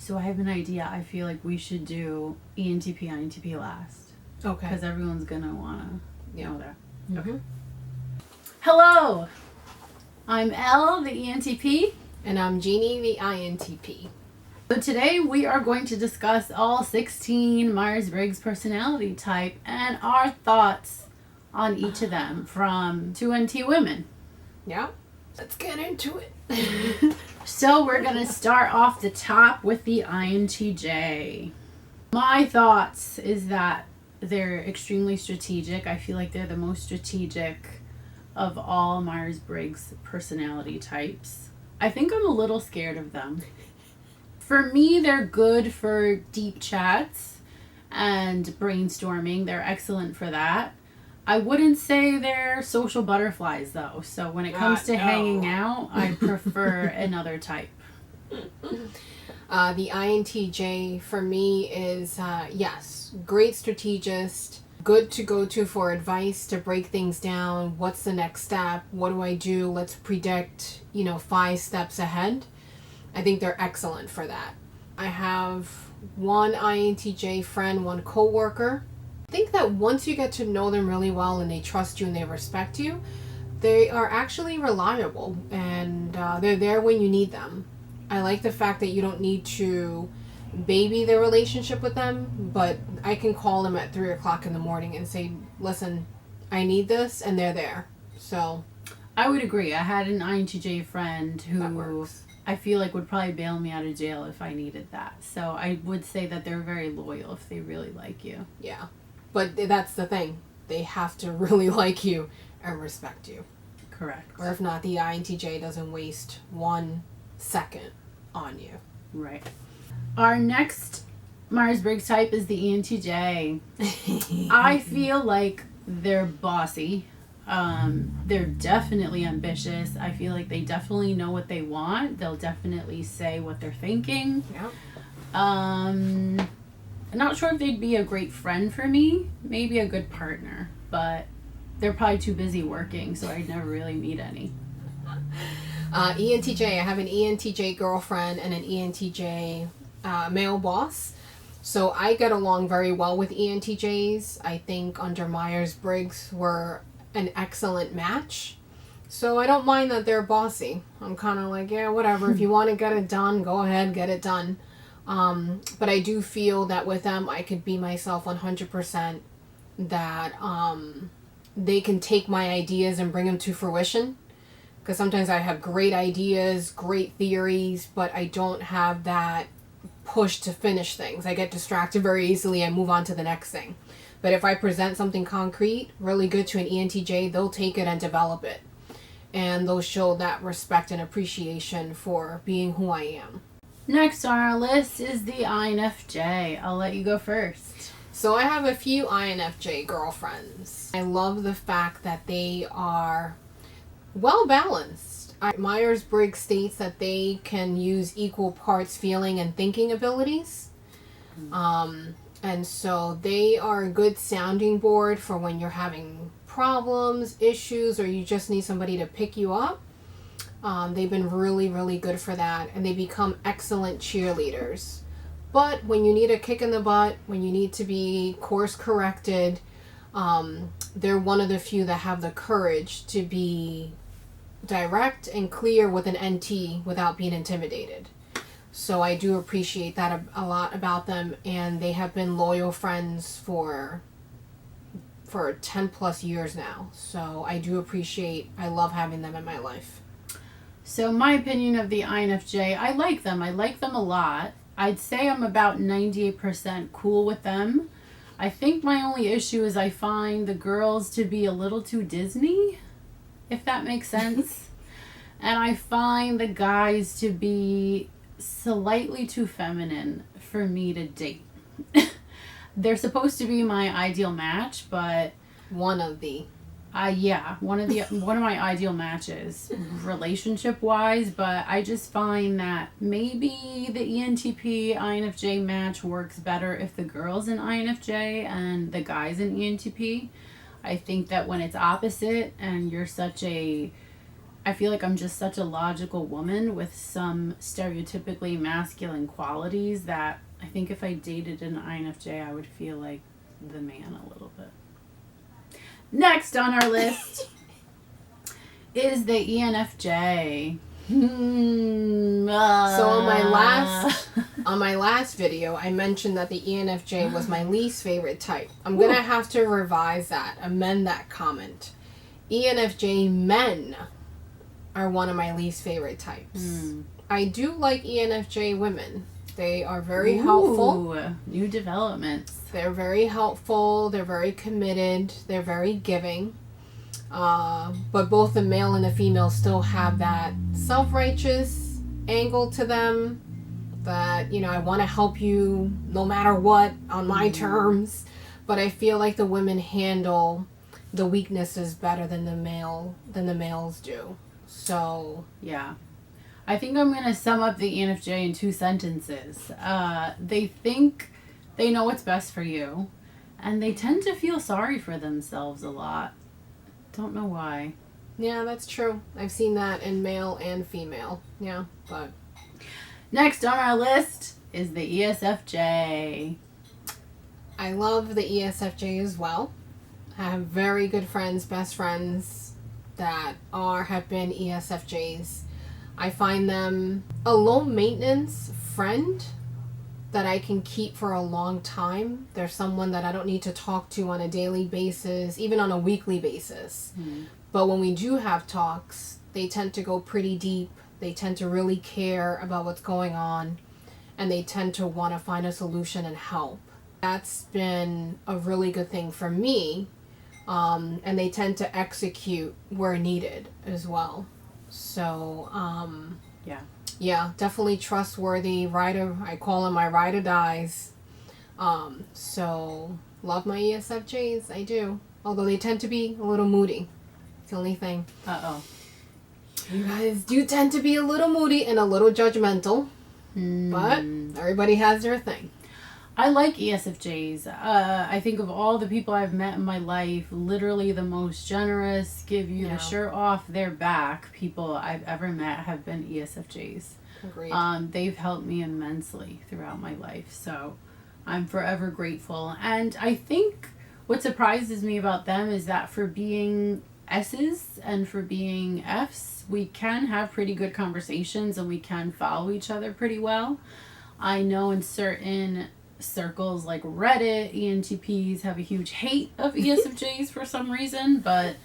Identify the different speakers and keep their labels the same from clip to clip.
Speaker 1: So I have an idea. I feel like we should do ENTP, INTP last.
Speaker 2: Okay.
Speaker 1: Because everyone's going to want to know that.
Speaker 2: Mm-hmm.
Speaker 1: Okay. Hello! I'm Elle, the ENTP.
Speaker 2: And I'm Jeannie, the INTP.
Speaker 1: So today we are going to discuss all 16 Myers Briggs Personality Type and our thoughts on each of them from 2NT women.
Speaker 2: Yeah. Let's get into it.
Speaker 1: So we're going to start off the top with the INTJ. My thoughts is that they're extremely strategic. I feel like they're the most strategic of all Myers Briggs personality types. I think I'm a little scared of them. For me, they're good for deep chats and brainstorming. They're excellent for that. I wouldn't say they're social butterflies, though. So when it comes to hanging out, I prefer another type.
Speaker 2: The INTJ for me is, yes, great strategist, good to go to for advice, to break things down. What's the next step? What do I do? Let's predict, 5 steps ahead. I think they're excellent for that. I have one INTJ friend, one coworker. I think that once you get to know them really well and they trust you and they respect you, they are actually reliable and they're there when you need them. I like the fact that you don't need to baby the relationship with them, but I can call them at 3 o'clock in the morning and say, listen, I need this, and they're there. So
Speaker 1: I would agree. I had an INTJ friend who
Speaker 2: that works.
Speaker 1: I feel like would probably bail me out of jail if I needed that. So I would say that they're very loyal if they really like you.
Speaker 2: Yeah. But that's the thing. They have to really like you and respect you.
Speaker 1: Correct.
Speaker 2: Or if not, the INTJ doesn't waste 1 second on you.
Speaker 1: Right. Our next Myers-Briggs type is the ENTJ. I feel like they're bossy. They're definitely ambitious. I feel like they definitely know what they want. They'll definitely say what they're thinking.
Speaker 2: Yeah.
Speaker 1: I'm not sure if they'd be a great friend for me. Maybe a good partner, but they're probably too busy working, so I'd never really meet any.
Speaker 2: ENTJ. I have an ENTJ girlfriend and an ENTJ male boss. So I get along very well with ENTJs. I think under Myers-Briggs we're an excellent match. So I don't mind that they're bossy. I'm kind of like, yeah, whatever. If you want to get it done, go ahead, get it done. But I do feel that with them, I could be myself 100%, that they can take my ideas and bring them to fruition. Because sometimes I have great ideas, great theories, but I don't have that push to finish things. I get distracted very easily and move on to the next thing. But if I present something concrete, really good to an ENTJ, they'll take it and develop it. And they'll show that respect and appreciation for being who I am.
Speaker 1: Next on our list is the INFJ. I'll let you go first.
Speaker 2: So I have a few INFJ girlfriends. I love the fact that they are well balanced. Myers-Briggs states that they can use equal parts feeling and thinking abilities. And so they are a good sounding board for when you're having problems, issues, or you just need somebody to pick you up. They've been really, really good for that, and they become excellent cheerleaders. But when you need a kick in the butt, when you need to be course corrected, they're one of the few that have the courage to be direct and clear with an NT without being intimidated. So I do appreciate that a lot about them, and they have been loyal friends for 10 plus years now. So I do appreciate, I love having them in my life.
Speaker 1: So my opinion of the INFJ, I like them. I like them a lot. I'd say I'm about 98% cool with them. I think my only issue is I find the girls to be a little too Disney, if that makes sense. And I find the guys to be slightly too feminine for me to date. They're supposed to be my ideal match, but
Speaker 2: one of
Speaker 1: my ideal matches relationship wise, but I just find that maybe the ENTP INFJ match works better if the girl's an INFJ and the guy's an ENTP. I think that when it's opposite and you're such a I feel like I'm just such a logical woman with some stereotypically masculine qualities that I think if I dated an INFJ, I would feel like the man a little bit. Next on our list is the ENFJ.
Speaker 2: So on my last video, I mentioned that the ENFJ was my least favorite type. I'm gonna have to revise that, amend that comment. ENFJ men are one of my least favorite types. I do like ENFJ women. They are very helpful.
Speaker 1: New developments.
Speaker 2: They're very helpful. They're very committed. They're very giving. But both the male and the female still have that self-righteous angle to them that, you know, I want to help you no matter what on my terms. But I feel like the women handle the weaknesses better than the males do. So
Speaker 1: yeah, I think I'm gonna sum up the ENFJ in 2 sentences. They think they know what's best for you, and they tend to feel sorry for themselves a lot. Don't know why.
Speaker 2: Yeah, that's true. I've seen that in male and female. Yeah, but
Speaker 1: next on our list is the ESFJ.
Speaker 2: I love the ESFJ as well. I have very good friends, best friends that have been ESFJs. I find them a low maintenance friend that I can keep for a long time. They're someone that I don't need to talk to on a daily basis, even on a weekly basis. But when we do have talks, they tend to go pretty deep. They tend to really care about what's going on, and they tend to want to find a solution and help. That's been a really good thing for me. And they tend to execute where needed as well. So, yeah, definitely trustworthy. I call them my ride or dies. So, love my ESFJs, I do. Although they tend to be a little moody. It's the only thing. You guys do tend to be a little moody and a little judgmental. But everybody has their thing.
Speaker 1: I like ESFJs. I think of all the people I've met in my life, literally the most generous, give you the shirt off their back people I've ever met have been ESFJs.
Speaker 2: Agreed.
Speaker 1: They've helped me immensely throughout my life, so I'm forever grateful. And I think what surprises me about them is that for being S's and for being F's, we can have pretty good conversations and we can follow each other pretty well. I know in certain circles like Reddit, ENTPs have a huge hate of ESFJs for some reason, but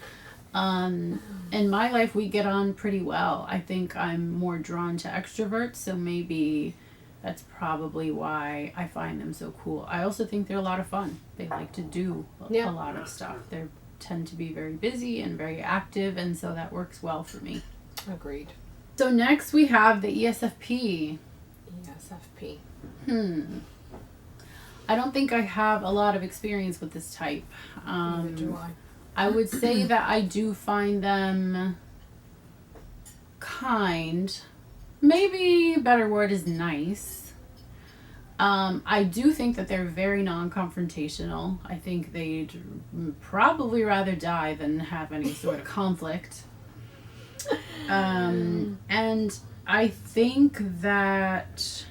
Speaker 1: in my life we get on pretty well. I think I'm more drawn to extroverts, so maybe that's probably why I find them so cool. I also think they're a lot of fun. They like to do a lot of stuff. They tend to be very busy and very active, and so that works well for me.
Speaker 2: Agreed.
Speaker 1: So next we have the ESFP.
Speaker 2: ESFP.
Speaker 1: I don't think I have a lot of experience with this type.
Speaker 2: Neither do I.
Speaker 1: I would say that I do find them kind. Maybe a better word is nice. I do think that they're very non-confrontational. I think they'd probably rather die than have any sort of conflict. And I think that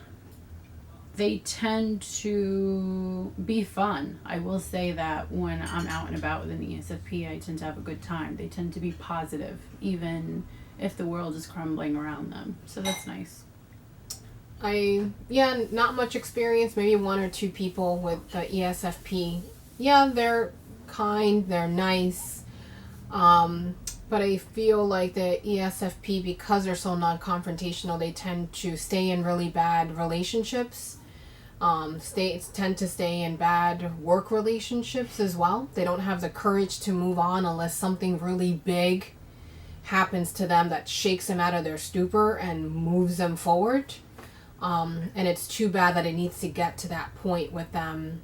Speaker 1: they tend to be fun. I will say that when I'm out and about with an ESFP, I tend to have a good time. They tend to be positive, even if the world is crumbling around them. So that's nice.
Speaker 2: Not much experience, maybe 1 or 2 people with the ESFP. Yeah, they're kind, they're nice. But I feel like the ESFP, because they're so non-confrontational, they tend to stay in really bad relationships. Tend to stay in bad work relationships as well. They don't have the courage to move on unless something really big happens to them that shakes them out of their stupor and moves them forward. And it's too bad that it needs to get to that point with them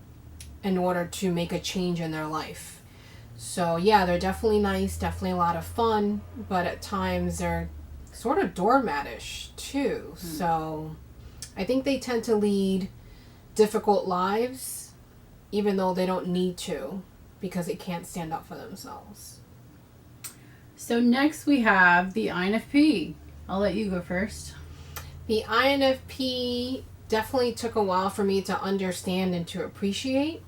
Speaker 2: in order to make a change in their life. So yeah, they're definitely nice, definitely a lot of fun, but at times they're sort of doormatish too. So I think they tend to lead difficult lives, even though they don't need to, because they can't stand up for themselves.
Speaker 1: So next we have the INFP. I'll let you go first.
Speaker 2: The INFP definitely took a while for me to understand and to appreciate.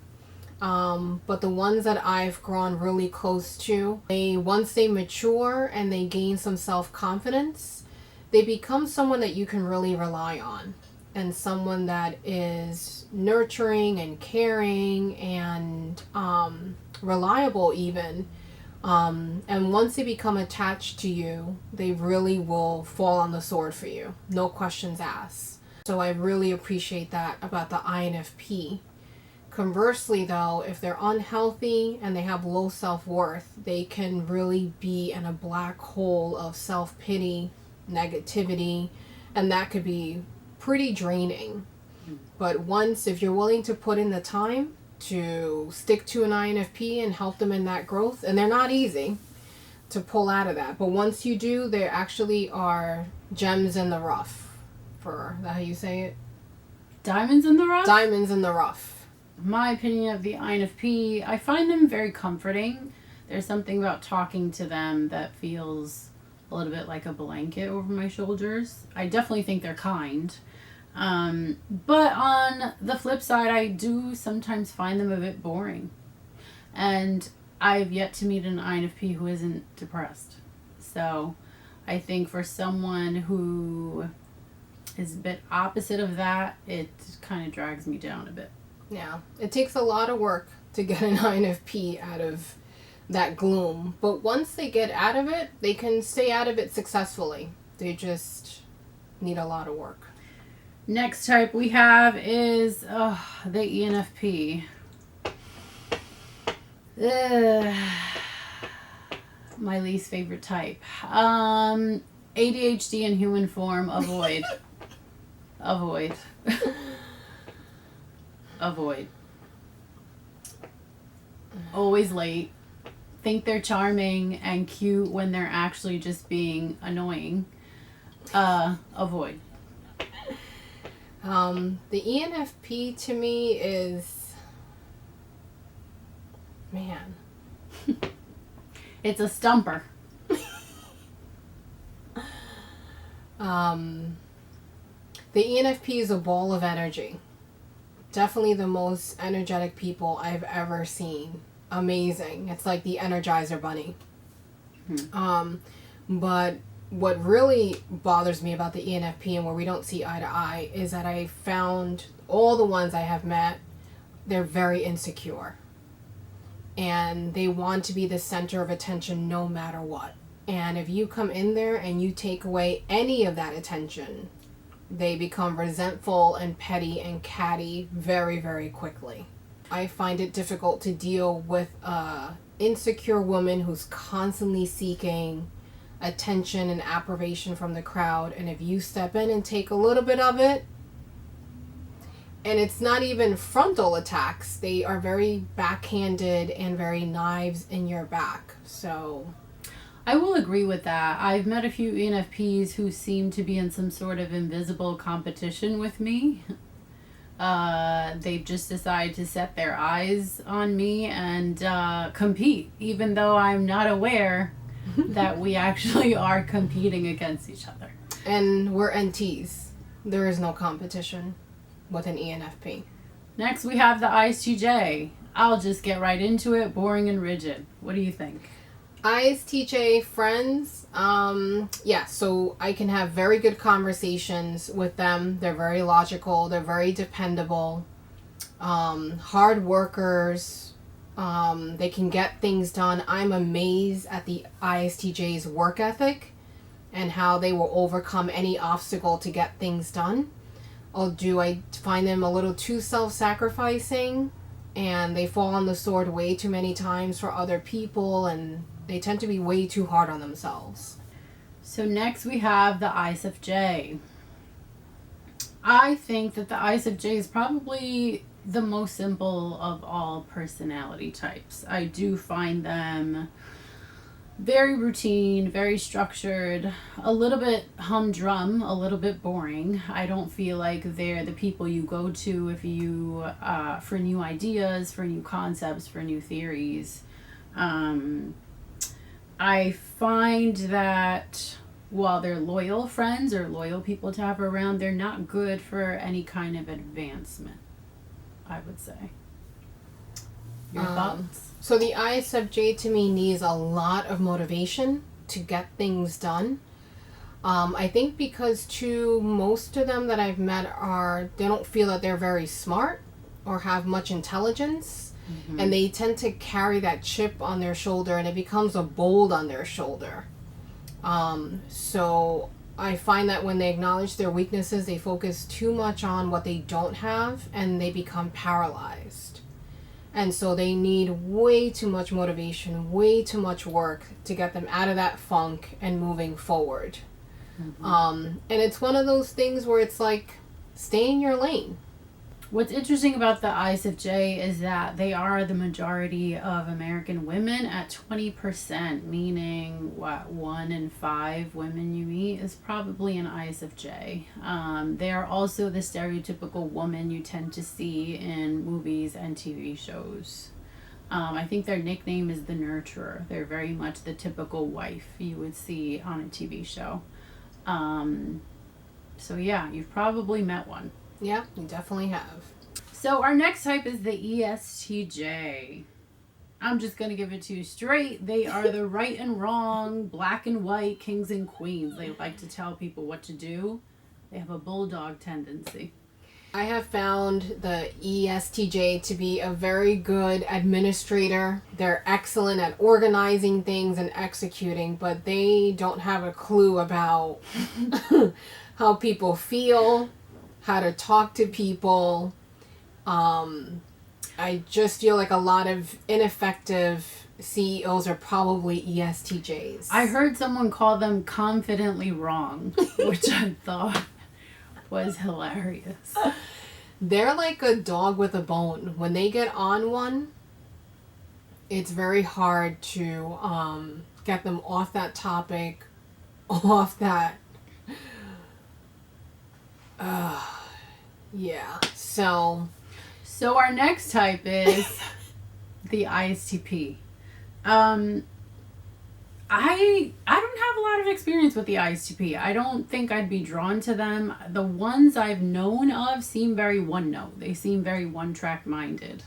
Speaker 2: But the ones that I've grown really close to, once they mature and they gain some self-confidence, they become someone that you can really rely on, and someone that is nurturing and caring and reliable even. And once they become attached to you, they really will fall on the sword for you. No questions asked. So I really appreciate that about the INFP. Conversely, though, if they're unhealthy and they have low self-worth, they can really be in a black hole of self-pity, negativity, and that could be pretty draining. But once, if you're willing to put in the time to stick to an INFP and help them in that growth, and they're not easy to pull out of that, but once you do, they actually are gems in the rough. For that, how you say it?
Speaker 1: Diamonds in the rough?
Speaker 2: Diamonds in the rough.
Speaker 1: My opinion of the INFP, I find them very comforting. There's something about talking to them that feels a little bit like a blanket over my shoulders. I definitely think they're kind. But on the flip side, I do sometimes find them a bit boring. And I've yet to meet an INFP who isn't depressed. So I think for someone who is a bit opposite of that, it kind of drags me down a bit.
Speaker 2: Yeah, it takes a lot of work to get an INFP out of that gloom. But once they get out of it, they can stay out of it successfully. They just need a lot of work.
Speaker 1: Next type we have is the ENFP. My least favorite type. ADHD in human form, avoid. Avoid. Avoid. Always late. Think they're charming and cute when they're actually just being annoying. Avoid.
Speaker 2: The ENFP to me is, man.
Speaker 1: It's a stumper.
Speaker 2: The ENFP is a ball of energy. Definitely the most energetic people I've ever seen. Amazing. It's like the Energizer Bunny. But what really bothers me about the ENFP and where we don't see eye to eye is that I found all the ones I have met, they're very insecure. And they want to be the center of attention no matter what. And if you come in there and you take away any of that attention, they become resentful and petty and catty very, very quickly. I find it difficult to deal with an insecure woman who's constantly seeking attention and approbation from the crowd. And if you step in and take a little bit of it, and it's not even frontal attacks, they are very backhanded and very knives in your back. So
Speaker 1: I will agree with that. I've met a few ENFPs who seem to be in some sort of invisible competition with me. They've just decided to set their eyes on me and compete, even though I'm not aware that we actually are competing against each other.
Speaker 2: And we're NTs. There is no competition with an ENFP.
Speaker 1: Next, we have the ISTJ. I'll just get right into it. Boring and rigid. What do you think?
Speaker 2: ISTJ friends, so I can have very good conversations with them. They're very logical. They're very dependable. Hard workers. They can get things done. I'm amazed at the ISTJ's work ethic and how they will overcome any obstacle to get things done. Or do I find them a little too self-sacrificing and they fall on the sword way too many times for other people, and they tend to be way too hard on themselves.
Speaker 1: So next we have the ISFJ. I think that the ISFJ is probably the most simple of all personality types. I do find them very routine, very structured, a little bit humdrum, a little bit boring. I don't feel like they're the people you go to if you for new ideas, for new concepts, for new theories. I find that while they're loyal friends or loyal people to have around, they're not good for any kind of advancement, I would say. Your thoughts?
Speaker 2: So the ISFJ to me needs a lot of motivation to get things done. I think because too, most of them that I've met they don't feel that they're very smart or have much intelligence. Mm-hmm. And they tend to carry that chip on their shoulder, and it becomes a bold on their shoulder. So I find that when they acknowledge their weaknesses, they focus too much on what they don't have, and they become paralyzed. And so they need way too much motivation, way too much work to get them out of that funk and moving forward. Mm-hmm. And it's one of those things where it's like, stay in your lane.
Speaker 1: What's interesting about the ISFJ is that they are the majority of American women at 20%, meaning 1 in 5 women you meet is probably an ISFJ. They are also the stereotypical woman you tend to see in movies and TV shows. I think their nickname is the nurturer. They're very much the typical wife you would see on a TV show. So yeah, you've probably met one.
Speaker 2: Yeah, you definitely have.
Speaker 1: So our next type is the ESTJ. I'm just going to give it to you straight. They are the right and wrong, black and white kings and queens. They like to tell people what to do. They have a bulldog tendency.
Speaker 2: I have found the ESTJ to be a very good administrator. They're excellent at organizing things and executing, but they don't have a clue about how people feel, how to talk to people. I just feel like a lot of ineffective CEOs are probably ESTJs.
Speaker 1: I heard someone call them confidently wrong, which I thought was hilarious.
Speaker 2: They're like a dog with a bone. When they get on one, it's very hard to get them off that topic, off that. Yeah. So
Speaker 1: our next type is the ISTP. I don't have a lot of experience with the ISTP. I don't think I'd be drawn to them. The ones I've known of seem very one note. They seem very one track minded.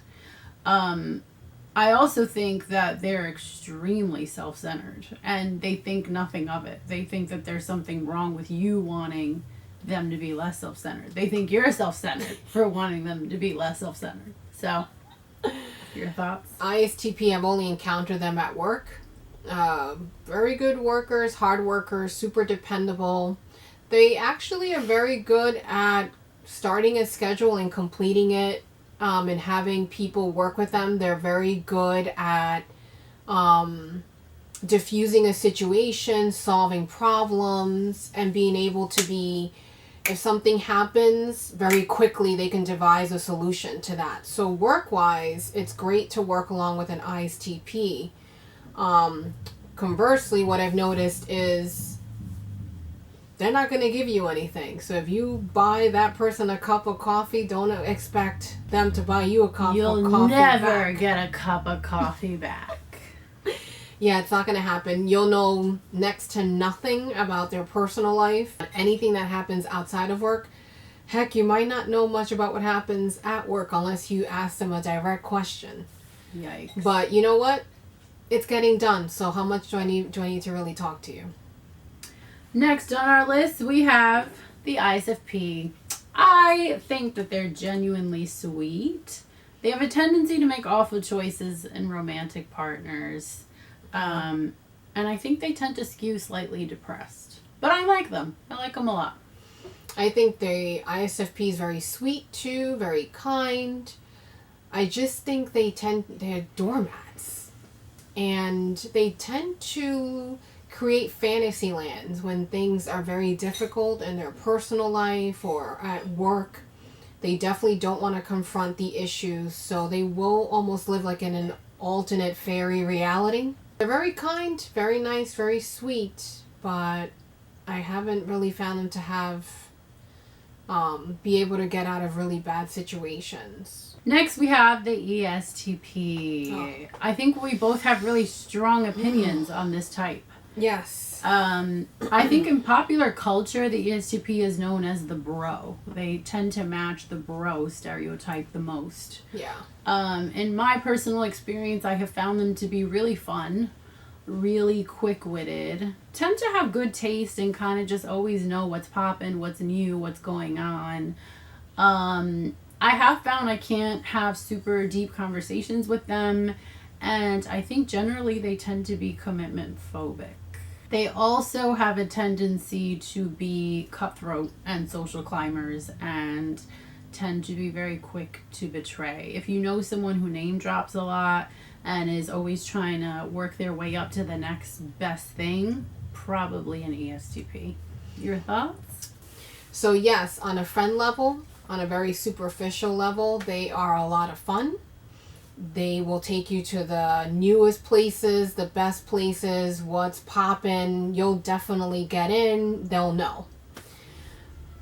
Speaker 1: I also think that they're extremely self-centered, and they think nothing of it. They think that there's something wrong with you wanting them to be less self-centered. They think you're self-centered for wanting them to be less self-centered. So, your thoughts?
Speaker 2: ISTP, I've only encountered them at work. Very good workers, hard workers, super dependable. They actually are very good at starting a schedule and completing it, and having people work with them. They're very good at diffusing a situation, solving problems, and being able to be, if something happens, very quickly they can devise a solution to that. So work-wise, it's great to work along with an ISTP. Conversely, what I've noticed is they're not going to give you anything. So if you buy that person a cup of coffee, don't expect them to buy you a cup of coffee
Speaker 1: You'll never
Speaker 2: back.
Speaker 1: get a cup of coffee back.
Speaker 2: Yeah, it's not going to happen. You'll know next to nothing about their personal life, anything that happens outside of work. Heck, you might not know much about what happens at work unless you ask them a direct question.
Speaker 1: Yikes.
Speaker 2: But you know what? It's getting done. So how much do I need to really talk to you?
Speaker 1: Next on our list, we have the ISFP. I think that they're genuinely sweet. They have a tendency to make awful choices in romantic partners. And I think they tend to skew slightly depressed. But I like them. I like them a lot.
Speaker 2: I think the ISFP is very sweet too, very kind. I just think they're doormats. And they tend to create fantasy lands when things are very difficult in their personal life or at work. They definitely don't want to confront the issues, so they will almost live like in an alternate fairy reality. They're very kind, very nice, very sweet, but I haven't really found them to have be able to get out of really bad situations.
Speaker 1: Next, we have the ESTP.
Speaker 2: Oh.
Speaker 1: I think we both have really strong opinions on this type.
Speaker 2: Yes.
Speaker 1: I think in popular culture, the ESTP is known as the bro. They tend to match the bro stereotype the most.
Speaker 2: Yeah.
Speaker 1: In my personal experience, I have found them to be really fun, really quick-witted, tend to have good taste and kind of just always know what's poppin', what's new, what's going on. I have found I can't have super deep conversations with them, and I think generally they tend to be commitment phobic. They also have a tendency to be cutthroat and social climbers and tend to be very quick to betray. If you know someone who name drops a lot and is always trying to work their way up to the next best thing, probably an ESTP. Your thoughts?
Speaker 2: So yes, on a friend level, on a very superficial level, they are a lot of fun. They will take you to the newest places, the best places, what's poppin'. You'll definitely get in. They'll know.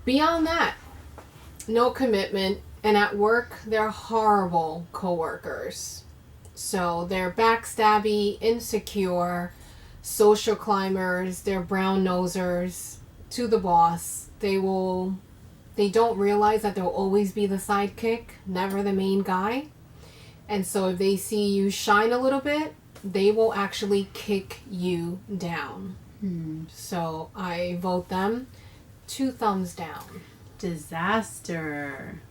Speaker 2: Beyond that, no commitment. And at work, they're horrible coworkers. So they're backstabby, insecure, social climbers. They're brown nosers to the boss. They don't realize that they'll always be the sidekick, never the main guy. And so if they see you shine a little bit, they will actually kick you down. So I vote them 2 thumbs down.
Speaker 1: Disaster.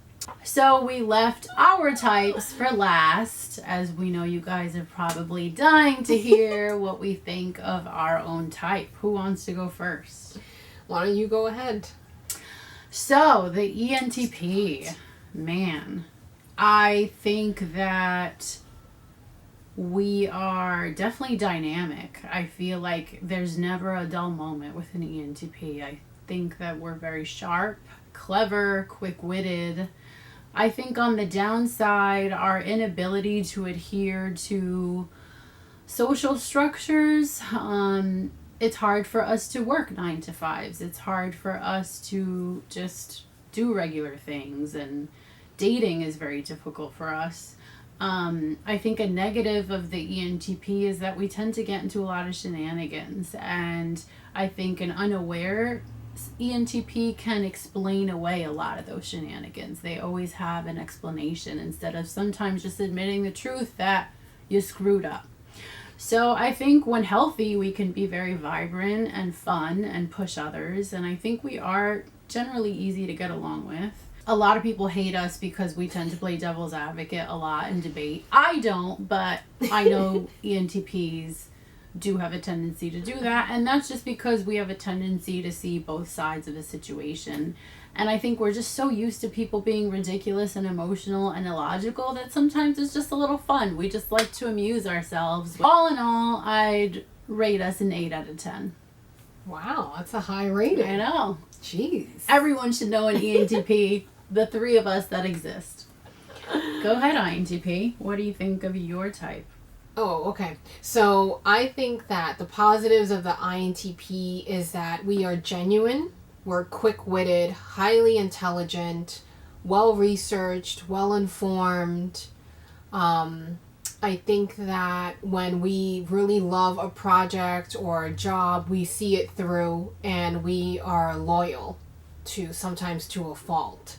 Speaker 1: So we left our types for last, as we know you guys are probably dying to hear what we think of our own type. Who wants to go first?
Speaker 2: Why don't you go ahead?
Speaker 1: So the ENTP, man. I think that we are definitely dynamic. I feel like there's never a dull moment with an ENTP. I think that we're very sharp, clever, quick-witted. I think on the downside, our inability to adhere to social structures, it's hard for us to work 9 to 5s. It's hard for us to just do regular things, and dating is very difficult for us. I think a negative of the ENTP is that we tend to get into a lot of shenanigans, and I think an unaware ENTP can explain away a lot of those shenanigans. They always have an explanation instead of sometimes just admitting the truth that you screwed up. So I think when healthy, we can be very vibrant and fun and push others, and I think we are generally easy to get along with. A lot of people hate us because we tend to play devil's advocate a lot in debate. I don't, but I know ENTPs do have a tendency to do that, and that's just because we have a tendency to see both sides of a situation. And I think we're just so used to people being ridiculous and emotional and illogical that sometimes it's just a little fun. We just like to amuse ourselves. All in all, I'd rate us an 8 out of 10.
Speaker 2: Wow, that's a high rating.
Speaker 1: I know.
Speaker 2: Jeez.
Speaker 1: Everyone should know an ENTP, the 3 of us that exist. Go ahead, INTP. What do you think of your type?
Speaker 2: Oh, okay. So I think that the positives of the INTP is that we are genuine, we're quick-witted, highly intelligent, well-researched, well-informed. I think that when we really love a project or a job, we see it through, and we are loyal sometimes to a fault.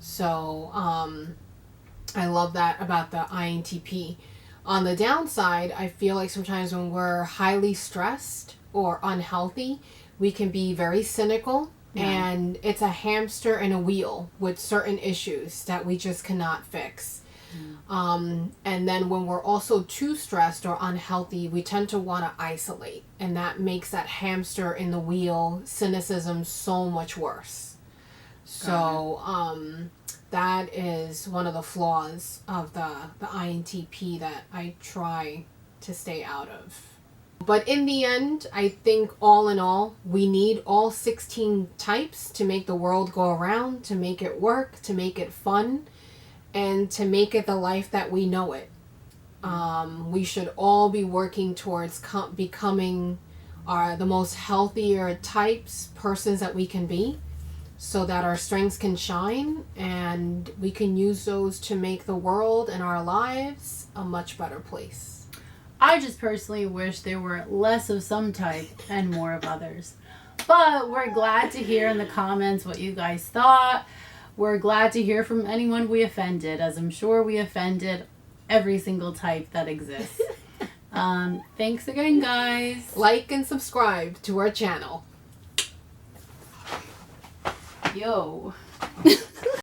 Speaker 2: So I love that about the INTP. On the downside, I feel like sometimes when we're highly stressed or unhealthy, we can be very cynical, and it's a hamster in a wheel with certain issues that we just cannot fix. And then when we're also too stressed or unhealthy, we tend to want to isolate, and that makes that hamster in the wheel cynicism so much worse. So that is one of the flaws of the INTP that I try to stay out of. But in the end, I think all in all, we need all 16 types to make the world go around, to make it work, to make it fun, and to make it the life that we know it. We should all be working towards becoming the most healthier types, persons that we can be. so that our strengths can shine and we can use those to make the world and our lives a much better place.
Speaker 1: I just personally wish there were less of some type and more of others. But we're glad to hear in the comments what you guys thought. We're glad to hear from anyone we offended, as I'm sure we offended every single type that exists. Thanks again, guys.
Speaker 2: Like and subscribe to our channel.
Speaker 1: Yo.